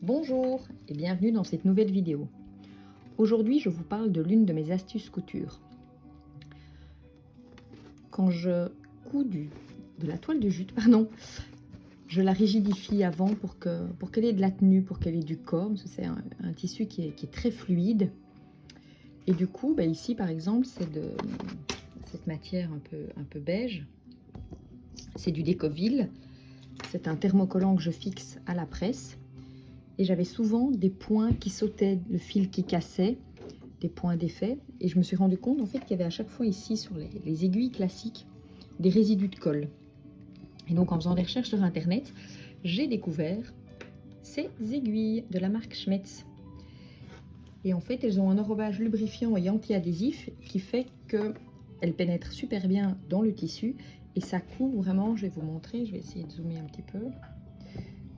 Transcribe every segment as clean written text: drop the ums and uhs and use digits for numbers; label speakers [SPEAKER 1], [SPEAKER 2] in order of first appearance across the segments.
[SPEAKER 1] Bonjour et bienvenue dans cette nouvelle vidéo. Aujourd'hui, je vous parle de l'une de mes astuces couture. Quand je couds de la toile de jute, je la rigidifie avant pour qu'elle ait de la tenue, pour qu'elle ait du corps. C'est un tissu qui est très fluide. Et du coup, ici par exemple, c'est de cette matière un peu beige. C'est du Decovil. C'est un thermocollant que je fixe à la presse. Et j'avais souvent des points qui sautaient, le fil qui cassait, des points d'effet. Et je me suis rendu compte en fait qu'il y avait à chaque fois ici sur les aiguilles classiques des résidus de colle. Et donc en faisant des recherches sur internet, j'ai découvert ces aiguilles de la marque Schmetz. Et en fait, elles ont un enrobage lubrifiant et anti-adhésif qui fait qu'elles pénètrent super bien dans le tissu. Et ça coud vraiment, je vais vous montrer, je vais essayer de zoomer un petit peu.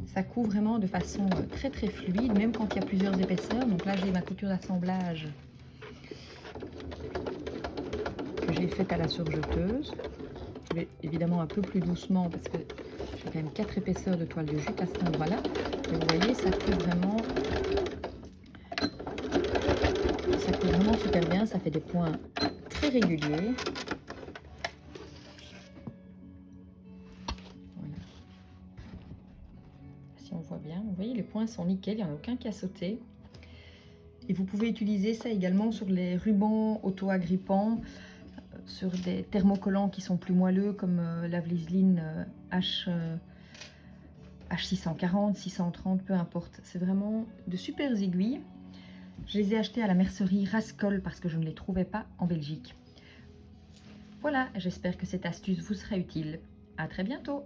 [SPEAKER 1] Ça coud vraiment de façon très fluide, même quand il y a plusieurs épaisseurs. Donc là, j'ai ma couture d'assemblage que j'ai faite à la surjeteuse. Je vais évidemment un peu plus doucement parce que j'ai quand même 4 épaisseurs de toile de jute à cet endroit-là. Et vous voyez, ça coud vraiment super bien. Ça fait des points très réguliers. Voilà. Si on voit bien, vous voyez, les points sont nickel, il n'y en a aucun qui a sauté. Et vous pouvez utiliser ça également sur les rubans auto-agrippants, sur des thermocollants qui sont plus moelleux comme la Vliseline H640, 630, peu importe. C'est vraiment de super aiguilles. Je les ai achetées à la mercerie Rascol parce que je ne les trouvais pas en Belgique. Voilà, j'espère que cette astuce vous sera utile. À très bientôt!